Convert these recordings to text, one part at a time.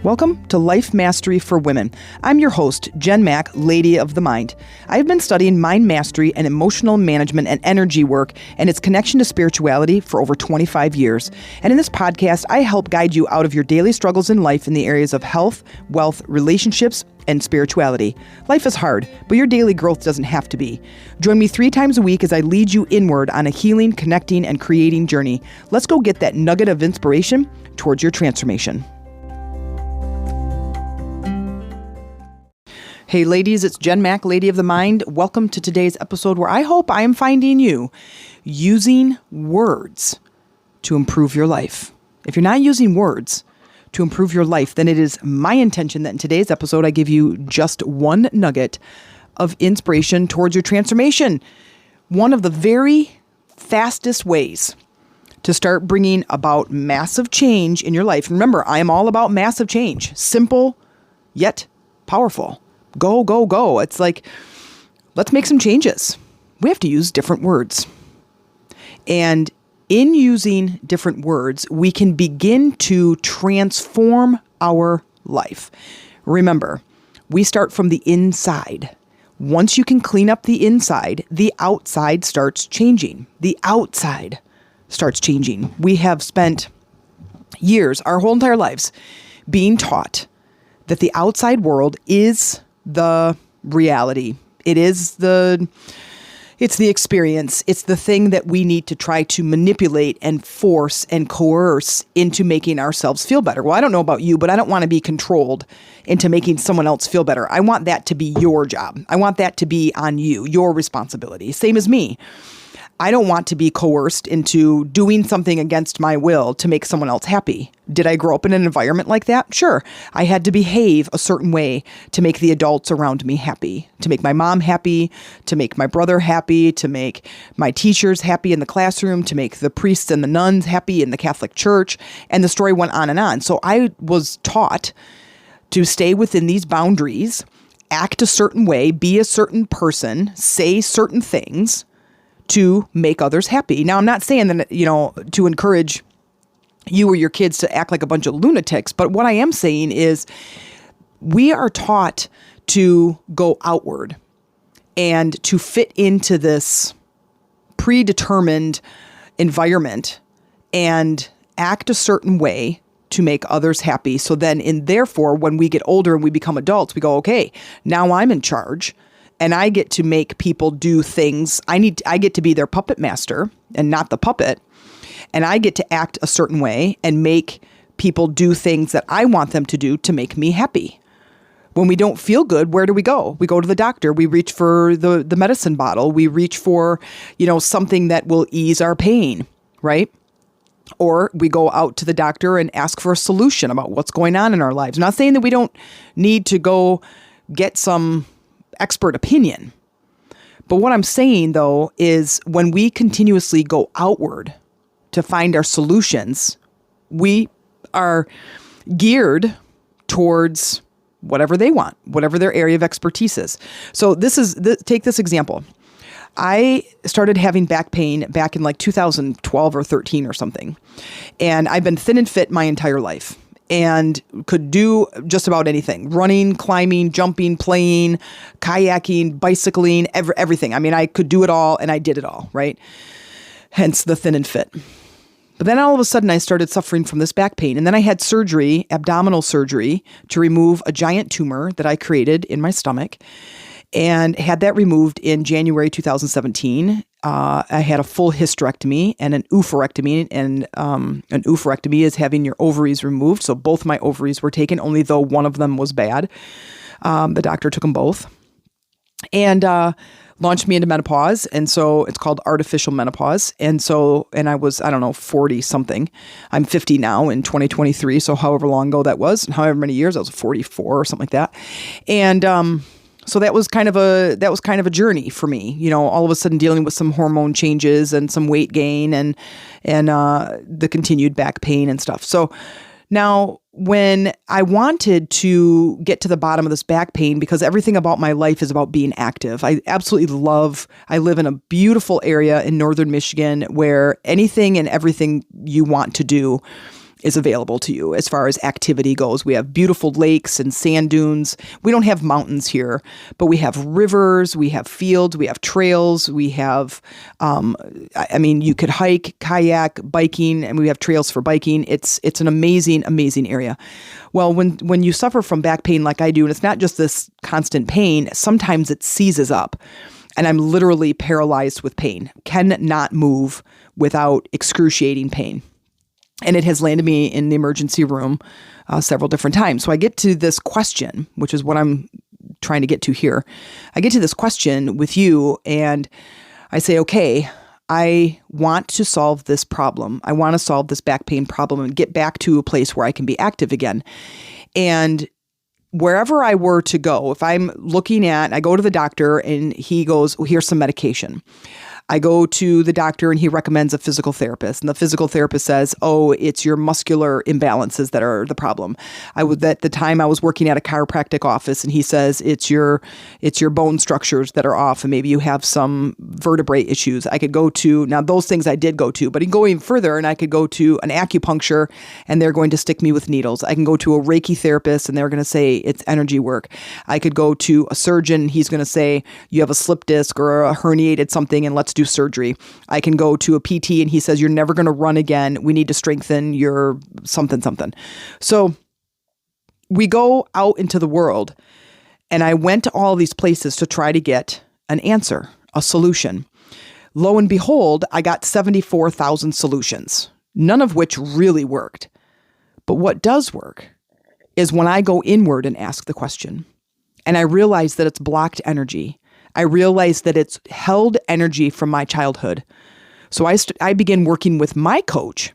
Welcome to Life Mastery for Women. I'm your host, Jen Mack, Lady of the Mind. I've been studying mind mastery and emotional management and energy work and its connection to spirituality for over 25 years. And in this podcast, I help guide you out of your daily struggles in life in the areas of health, wealth, relationships, and spirituality. Life is hard, but your daily growth doesn't have to be. Join me 3 times a week as I lead you inward on a healing, connecting, and creating journey. Let's go get that nugget of inspiration towards your transformation. Hey ladies, it's Jen Mack, Lady of the Mind. Welcome to today's episode where I hope I am finding you using words to improve your life. If you're not using words to improve your life, then it is my intention that in today's episode I give you just one nugget of inspiration towards your transformation. One of the very fastest ways to start bringing about massive change in your life. Remember, I am all about massive change. Simple, yet powerful. Go, go, go. It's like, let's make some changes. We have to use different words. And in using different words, we can begin to transform our life. Remember, we start from the inside. Once you can clean up the inside, the outside starts changing. The outside starts changing. We have spent years, our whole entire lives, being taught that the outside world is the reality. It's the experience. It's the thing that we need to try to manipulate and force and coerce into making ourselves feel better. Well, I don't know about you, but I don't want to be controlled into making someone else feel better. I want that to be your job. I want that to be on you, your responsibility. Same as me. I don't want to be coerced into doing something against my will to make someone else happy. Did I grow up in an environment like that? Sure. I had to behave a certain way to make the adults around me happy, to make my mom happy, to make my brother happy, to make my teachers happy in the classroom, to make the priests and the nuns happy in the Catholic Church. And the story went on and on. So I was taught to stay within these boundaries, act a certain way, be a certain person, say certain things to make others happy. Now, I'm not saying that, to encourage you or your kids to act like a bunch of lunatics, but what I am saying is we are taught to go outward and to fit into this predetermined environment and act a certain way to make others happy. So then, therefore, when we get older and we become adults, we go, okay, now I'm in charge. And I get to make people do things. I get to be their puppet master and not the puppet. And I get to act a certain way and make people do things that I want them to do to make me happy. When we don't feel good, where do we go? We go to the doctor. We reach for the medicine bottle. We reach for, something that will ease our pain, right? Or we go out to the doctor and ask for a solution about what's going on in our lives. I'm not saying that we don't need to go get some expert opinion. But what I'm saying, though, is when we continuously go outward to find our solutions, we are geared towards whatever they want, whatever their area of expertise is. So take this example. I started having back pain back in like 2012 or 13 or something. And I've been thin and fit my entire life and could do just about anything: running, climbing, jumping, playing, kayaking, bicycling, everything. I mean, I could do it all and I did it all, right? Hence the thin and fit. But then all of a sudden I started suffering from this back pain. And then I had surgery, abdominal surgery, to remove a giant tumor that I created in my stomach, and had that removed in January 2017. I had a full hysterectomy and an oophorectomy, and an oophorectomy is having your ovaries removed. So both my ovaries were taken, only though one of them was bad. The doctor took them both and launched me into menopause. And so it's called artificial menopause. And I was, 40 something. I'm 50 now in 2023. So however long ago that was, and however many years, I was 44 or something like that. And so that was kind of a journey for me, all of a sudden dealing with some hormone changes and some weight gain and the continued back pain and stuff. So now when I wanted to get to the bottom of this back pain, because everything about my life is about being active. I live in a beautiful area in northern Michigan where anything and everything you want to do is available to you as far as activity goes. We have beautiful lakes and sand dunes. We don't have mountains here, but we have rivers, we have fields, we have trails, we have, you could hike, kayak, biking, and we have trails for biking. It's an amazing, amazing area. Well, when you suffer from back pain like I do, and it's not just this constant pain, sometimes it seizes up. And I'm literally paralyzed with pain, cannot move without excruciating pain. And it has landed me in the emergency room several different times. So I get to this question, which is what I'm trying to get to here. I get to this question with you and I say, okay, I want to solve this problem. I want to solve this back pain problem and get back to a place where I can be active again. And wherever I were to go, if I'm I go to the doctor and he goes, well, here's some medication. I go to the doctor and he recommends a physical therapist. And the physical therapist says, oh, it's your muscular imbalances that are the problem. At the time I was working at a chiropractic office and he says, it's your bone structures that are off and maybe you have some vertebrae issues. I could go to, now those things I did go to, but I can go even further and I could go to an acupuncture and they're going to stick me with needles. I can go to a Reiki therapist and they're going to say it's energy work. I could go to a surgeon. He's going to say you have a slip disc or a herniated something and let's do surgery. I can go to a PT and he says, you're never going to run again. We need to strengthen your something. So we go out into the world and I went to all these places to try to get an answer, a solution. Lo and behold, I got 74,000 solutions, none of which really worked. But what does work is when I go inward and ask the question and I realize that it's blocked energy. I realized that it's held energy from my childhood. So I begin working with my coach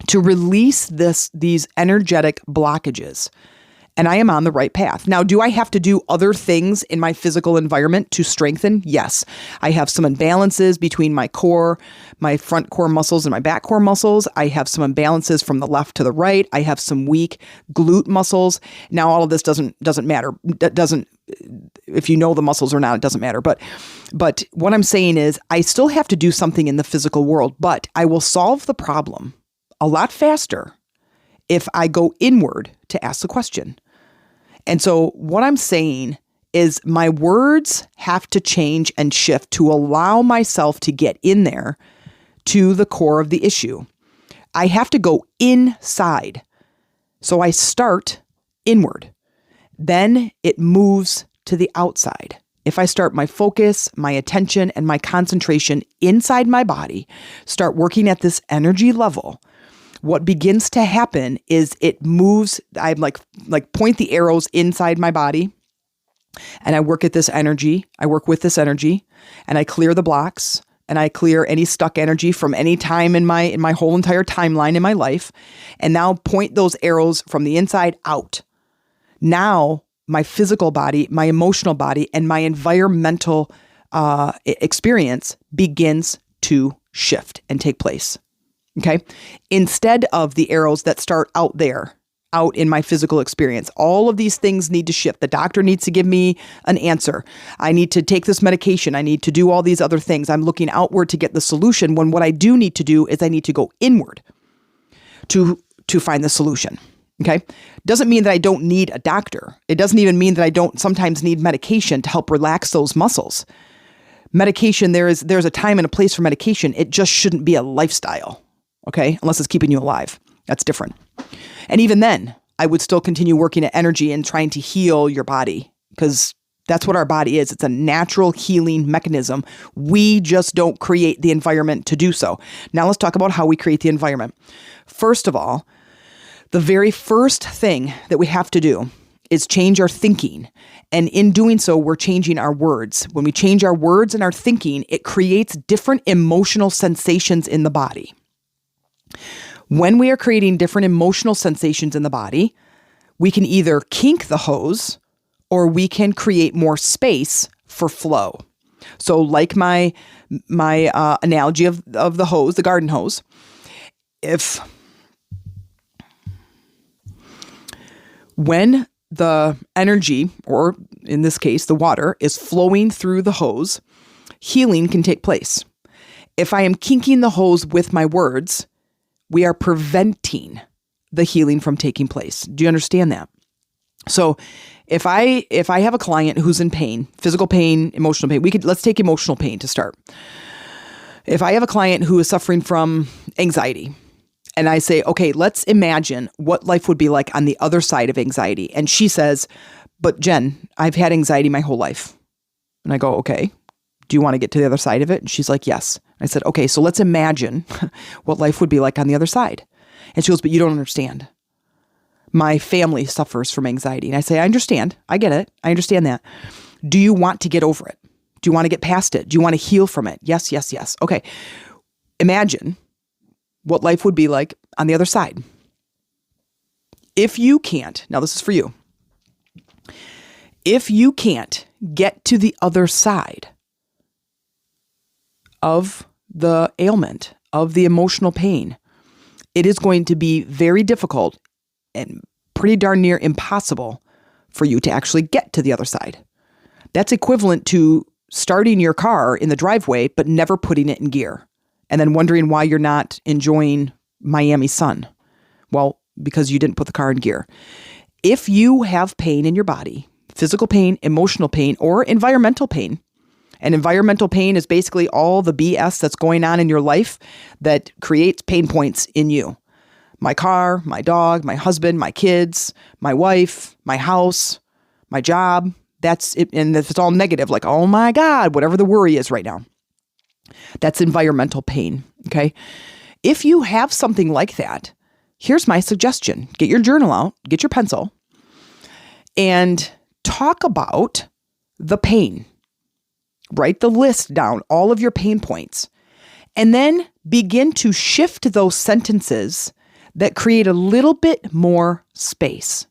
to release these energetic blockages. And I am on the right path. Now, do I have to do other things in my physical environment to strengthen? Yes. I have some imbalances between my core, my front core muscles and my back core muscles. I have some imbalances from the left to the right. I have some weak glute muscles. Now, all of this doesn't matter. If you know the muscles or not, it doesn't matter. But what I'm saying is I still have to do something in the physical world, but I will solve the problem a lot faster if I go inward to ask the question. And so what I'm saying is my words have to change and shift to allow myself to get in there to the core of the issue. I have to go inside. So I start inward. Then it moves to the outside. If I start my focus, my attention, and my concentration inside my body, start working at this energy level, what begins to happen is it moves. I like point the arrows inside my body and I work at this energy. I work with this energy and I clear the blocks and I clear any stuck energy from any time in my whole entire timeline in my life. And now point those arrows from the inside out. Now my physical body, my emotional body, and my environmental experience begins to shift and take place. Okay. Instead of the arrows that start out in my physical experience, all of these things need to shift. The doctor needs to give me an answer. I need to take this medication. I need to do all these other things. I'm looking outward to get the solution when what I do need to do is I need to go inward to find the solution. Okay. Doesn't mean that I don't need a doctor. It doesn't even mean that I don't sometimes need medication to help relax those muscles. Medication, there's a time and a place for medication. It just shouldn't be a lifestyle. Okay, unless it's keeping you alive. That's different. And even then, I would still continue working at energy and trying to heal your body because that's what our body is. It's a natural healing mechanism. We just don't create the environment to do so. Now let's talk about how we create the environment. First of all, the very first thing that we have to do is change our thinking. And in doing so, we're changing our words. When we change our words and our thinking, it creates different emotional sensations in the body. When we are creating different emotional sensations in the body, we can either kink the hose or we can create more space for flow. So like my analogy of the hose, the garden hose, when the energy, or in this case, the water, is flowing through the hose, healing can take place. If I am kinking the hose with my words, we are preventing the healing from taking place. Do you understand that? So if I have a client who's in pain, physical pain, emotional pain, let's take emotional pain to start. If I have a client who is suffering from anxiety, and I say, okay, let's imagine what life would be like on the other side of anxiety. And she says, but Jen, I've had anxiety my whole life. And I go, okay, do you want to get to the other side of it? And she's like, yes. I said, okay, so let's imagine what life would be like on the other side. And she goes, but you don't understand. My family suffers from anxiety. And I say, I understand. I get it. I understand that. Do you want to get over it? Do you want to get past it? Do you want to heal from it? Yes, yes, yes. Okay. Imagine what life would be like on the other side. If you can't, now this is for you. If you can't get to the other side of the ailment, of the emotional pain, it is going to be very difficult and pretty darn near impossible for you to actually get to the other side. That's equivalent to starting your car in the driveway, but never putting it in gear, and then wondering why you're not enjoying Miami sun. Well, because you didn't put the car in gear. If you have pain in your body, physical pain, emotional pain, or environmental pain, and environmental pain is basically all the BS that's going on in your life that creates pain points in you. My car, my dog, my husband, my kids, my wife, my house, my job. That's it. And if it's all negative, like, oh my God, whatever the worry is right now, that's environmental pain. Okay. If you have something like that, here's my suggestion. Get your journal out, get your pencil, and talk about the pain. Write the list down, all of your pain points, and then begin to shift those sentences that create a little bit more space.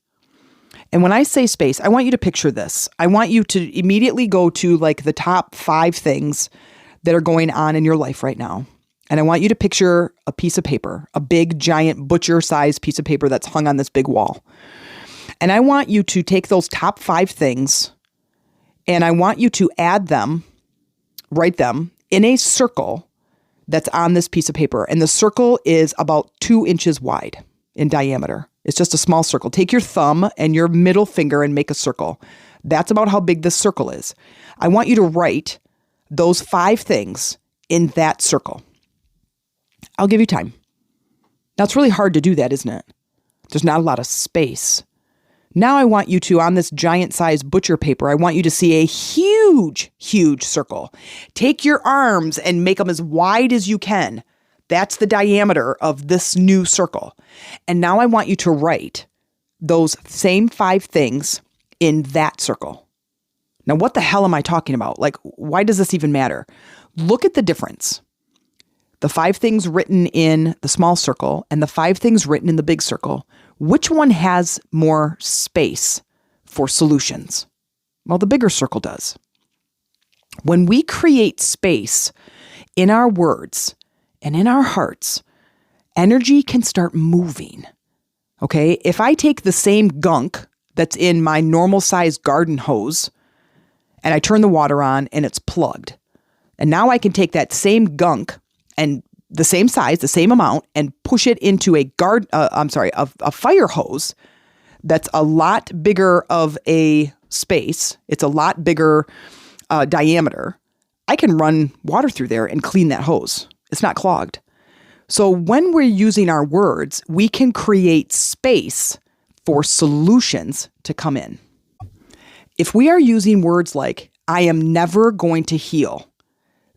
And when I say space, I want you to picture this. I want you to immediately go to like the top 5 things that are going on in your life right now. And I want you to picture a piece of paper, a big, giant, butcher-sized piece of paper that's hung on this big wall. And I want you to take those top 5 things, and I want you to add them, write them in a circle that's on this piece of paper. And the circle is about 2 inches wide in diameter. It's just a small circle. Take your thumb and your middle finger and make a circle. That's about how big this circle is. I want you to write those 5 things in that circle. I'll give you time. Now, it's really hard to do that, isn't it? There's not a lot of space. Now I want you to, on this giant-sized butcher paper, I want you to see a huge, huge circle. Take your arms and make them as wide as you can. That's the diameter of this new circle. And now I want you to write those same 5 things in that circle. Now, what the hell am I talking about? Like, why does this even matter? Look at the difference. The 5 things written in the small circle and the 5 things written in the big circle. Which one has more space for solutions? Well, the bigger circle does. When we create space in our words and in our hearts, energy can start moving. Okay? If I take the same gunk that's in my normal sized garden hose and I turn the water on and it's plugged, and now I can take that same gunk and the same size, the same amount, and push it into a fire hose that's a lot bigger of a space. It's a lot bigger diameter. I can run water through there and clean that hose. It's not clogged. So when we're using our words, we can create space for solutions to come in. If we are using words like, I am never going to heal,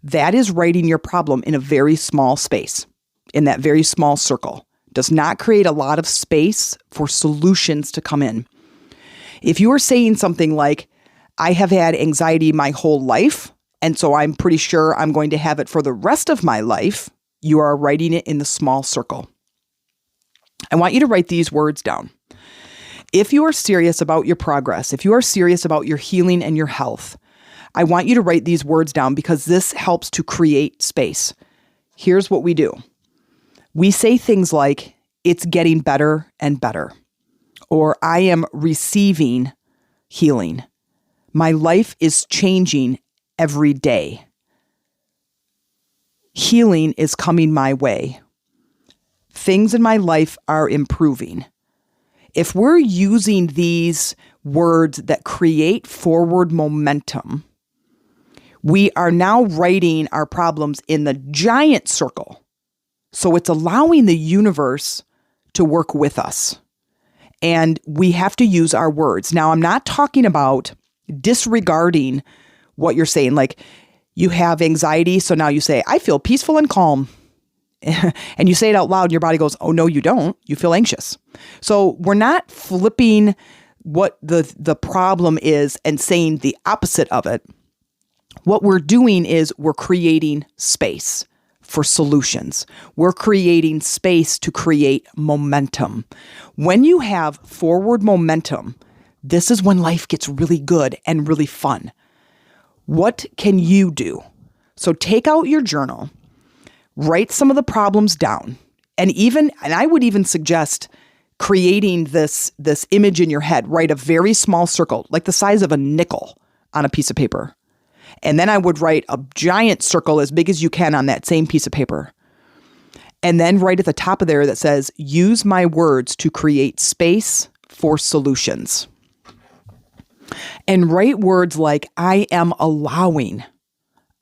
that is writing your problem in a very small space, in that very small circle. Does not create a lot of space for solutions to come in. If you are saying something like, I have had anxiety my whole life, and so I'm pretty sure I'm going to have it for the rest of my life, you are writing it in the small circle. I want you to write these words down. If you are serious about your progress, if you are serious about your healing and your health, I want you to write these words down because this helps to create space. Here's what we do. We say things like, it's getting better and better, or I am receiving healing. My life is changing every day. Healing is coming my way. things in my life are improving. If we're using these words that create forward momentum, we are now writing our problems in the giant circle. So it's allowing the universe to work with us. And we have to use our words. Now, I'm not talking about disregarding what you're saying. Like, you have anxiety, so now you say, I feel peaceful and calm. And you say it out loud and your body goes, oh, no, you don't. You feel anxious. So we're not flipping what the problem is and saying the opposite of it. What we're doing is we're creating space for solutions. We're creating space to create momentum. When you have forward momentum, this is when life gets really good and really fun. What can you do? So take out your journal. Write some of the problems down. And I would even suggest creating this image in your head. Write a very small circle, like the size of a nickel, on a piece of paper. And then I would write a giant circle as big as you can on that same piece of paper. And then write at the top of there that says, use my words to create space for solutions. And write words like, I am allowing,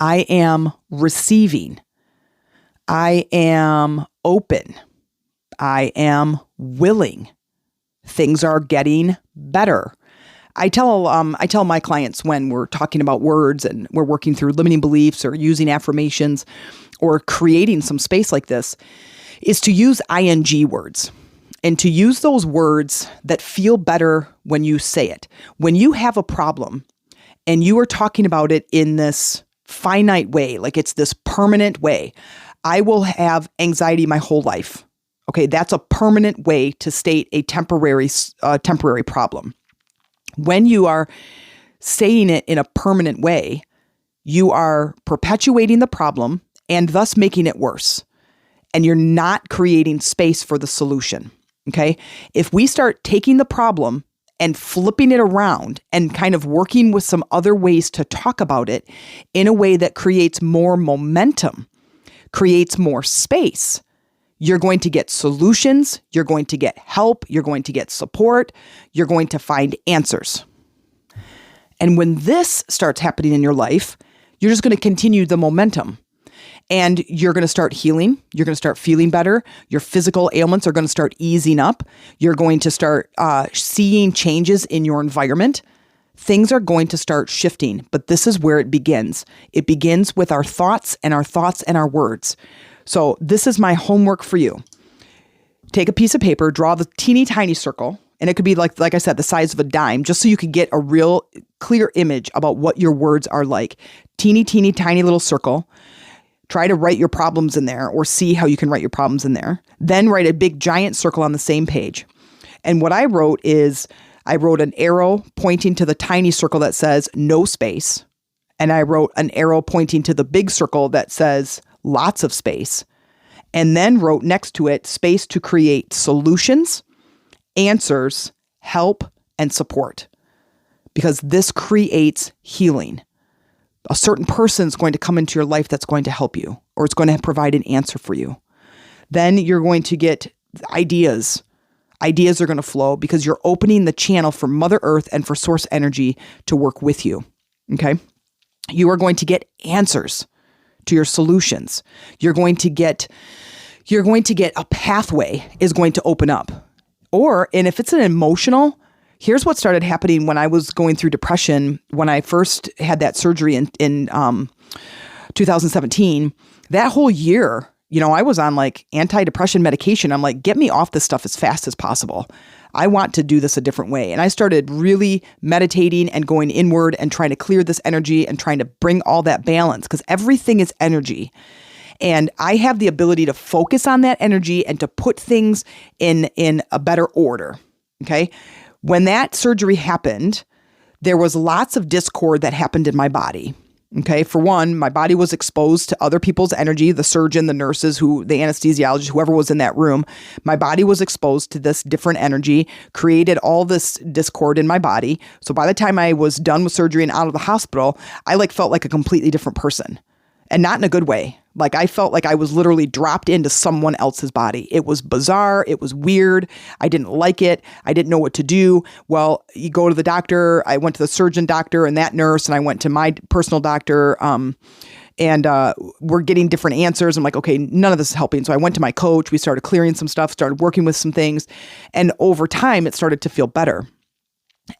I am receiving, I am open. I am willing. Things are getting better. I tell my clients when we're talking about words and we're working through limiting beliefs or using affirmations or creating some space like this is to use ing words and to use those words that feel better when you say it. When you have a problem and you are talking about it in this finite way, like it's this permanent way, I will have anxiety my whole life. Okay, that's a permanent way to state a temporary problem. When you are saying it in a permanent way, you are perpetuating the problem and thus making it worse. And you're not creating space for the solution. Okay, if we start taking the problem and flipping it around and kind of working with some other ways to talk about it in a way that creates more momentum, creates more space, you're going to get solutions, you're going to get help, you're going to get support, you're going to find answers. And when this starts happening in your life, you're just going to continue the momentum. And you're going to start healing. You're going to start feeling better. Your physical ailments are going to start easing up. You're going to start seeing changes in your environment. Things are going to start shifting, but this is where it begins. It begins with our thoughts and our words. So this is my homework for you. Take a piece of paper, draw the teeny tiny circle, and it could be like I said, the size of a dime, just so you could get a real clear image about what your words are like. Teeny, teeny, tiny little circle. Try to write your problems in there or see how you can write your problems in there. Then write a big giant circle on the same page. And what I wrote is, I wrote an arrow pointing to the tiny circle that says no space. And I wrote an arrow pointing to the big circle that says lots of space. And then wrote next to it space to create solutions, answers, help, and support. Because this creates healing. A certain person is going to come into your life that's going to help you, or it's going to provide an answer for you. Then you're going to get ideas. Ideas are going to flow because you're opening the channel for Mother Earth and for source energy to work with you. Okay? You are going to get answers to your solutions. You're going to get a pathway is going to open up. And if it's an emotional, here's what started happening when I was going through depression. When I first had that surgery in 2017, that whole year, I was on like antidepressant medication. I'm like, get me off this stuff as fast as possible. I want to do this a different way. And I started really meditating and going inward and trying to clear this energy and trying to bring all that balance, because everything is energy. And I have the ability to focus on that energy and to put things in a better order. Okay. When that surgery happened, there was lots of discord that happened in my body. Okay. For one, my body was exposed to other people's energy, the surgeon, the nurses, the anesthesiologist, whoever was in that room. My body was exposed to this different energy, created all this discord in my body. So by the time I was done with surgery and out of the hospital, I felt like a completely different person. and not in a good way. Like I felt like I was literally dropped into someone else's body. It was bizarre. It was weird. I didn't like it. I didn't know what to do. Well, you go to the doctor. I went to the surgeon doctor and that nurse, and I went to my personal doctor. And we're getting different answers. I'm like, okay, none of this is helping. So I went to my coach. We started clearing some stuff, started working with some things. And over time, it started to feel better.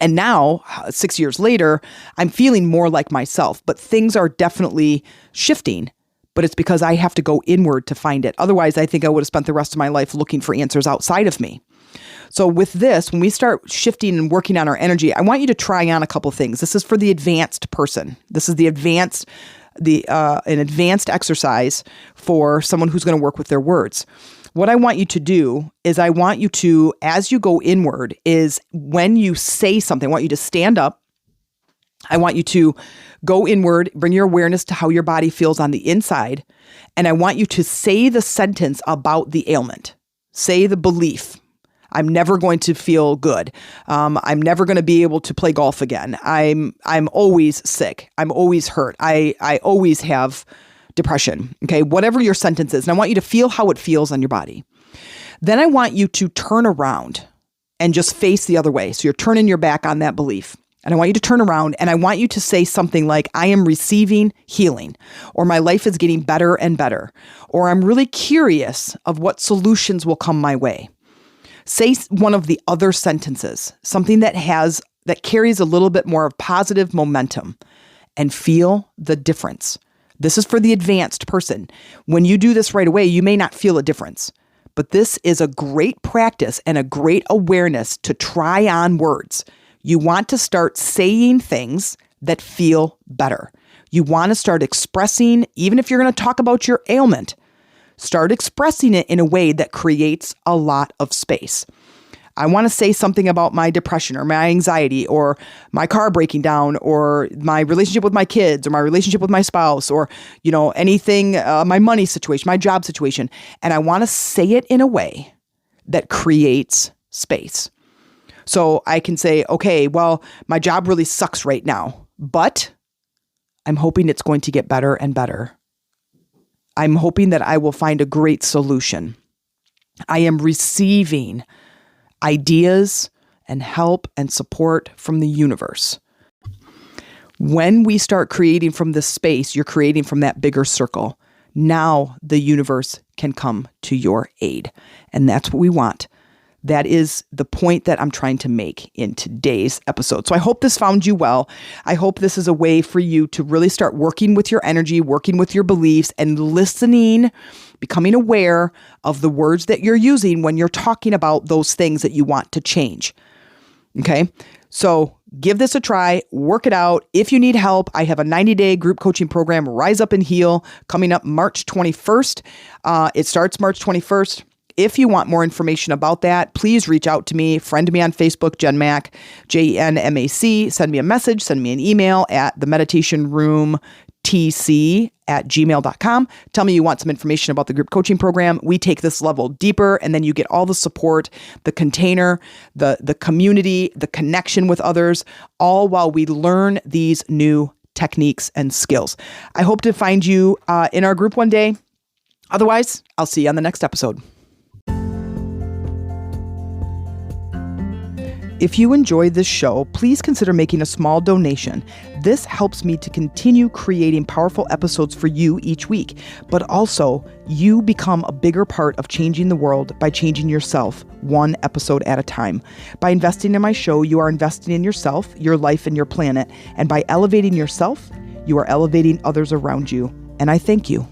And now, 6 years later, I'm feeling more like myself. But things are definitely shifting. But it's because I have to go inward to find it. Otherwise, I think I would have spent the rest of my life looking for answers outside of me. So with this, when we start shifting and working on our energy, I want you to try on a couple things. This is for the advanced person. This is an advanced exercise for someone who's going to work with their words. What I want you to do is I want you to, as you go inward, is when you say something, I want you to stand up. I want you to go inward, bring your awareness to how your body feels on the inside. And I want you to say the sentence about the ailment. Say the belief. I'm never going to feel good. I'm never going to be able to play golf again. I'm always sick. I'm always hurt. I always have depression. Okay. Whatever your sentence is. And I want you to feel how it feels on your body. Then I want you to turn around and just face the other way. So you're turning your back on that belief. And I want you to turn around and I want you to say something like, I am receiving healing, or my life is getting better and better, or I'm really curious of what solutions will come my way. Say one of the other sentences, something that carries a little bit more of positive momentum, and feel the difference. This is for the advanced person. When you do this right away, you may not feel a difference, but this is a great practice and a great awareness to try on words. You want to start saying things that feel better. You want to start expressing, even if you're going to talk about your ailment, start expressing it in a way that creates a lot of space. I want to say something about my depression or my anxiety or my car breaking down or my relationship with my kids or my relationship with my spouse or, anything, my money situation, my job situation. And I want to say it in a way that creates space. So I can say, okay, well, my job really sucks right now, but I'm hoping it's going to get better and better. I'm hoping that I will find a great solution. I am receiving ideas and help and support from the universe. When we start creating from this space, you're creating from that bigger circle. Now the universe can come to your aid. And that's what we want. That is the point that I'm trying to make in today's episode. So I hope this found you well. I hope this is a way for you to really start working with your energy, working with your beliefs, and listening, becoming aware of the words that you're using when you're talking about those things that you want to change. Okay? So give this a try, work it out. If you need help, I have a 90-day group coaching program, Rise Up and Heal, coming up March 21st. It starts March 21st. If you want more information about that, please reach out to me. Friend me on Facebook, Jen Mac, JenMac. Send me a message, send me an email at themeditationroomtc@gmail.com. Tell me you want some information about the group coaching program. We take this level deeper, and then you get all the support, the container, the community, the connection with others, all while we learn these new techniques and skills. I hope to find you in our group one day. Otherwise, I'll see you on the next episode. If you enjoyed this show, please consider making a small donation. This helps me to continue creating powerful episodes for you each week, but also you become a bigger part of changing the world by changing yourself one episode at a time. By investing in my show, you are investing in yourself, your life, and your planet. And by elevating yourself, you are elevating others around you. And I thank you.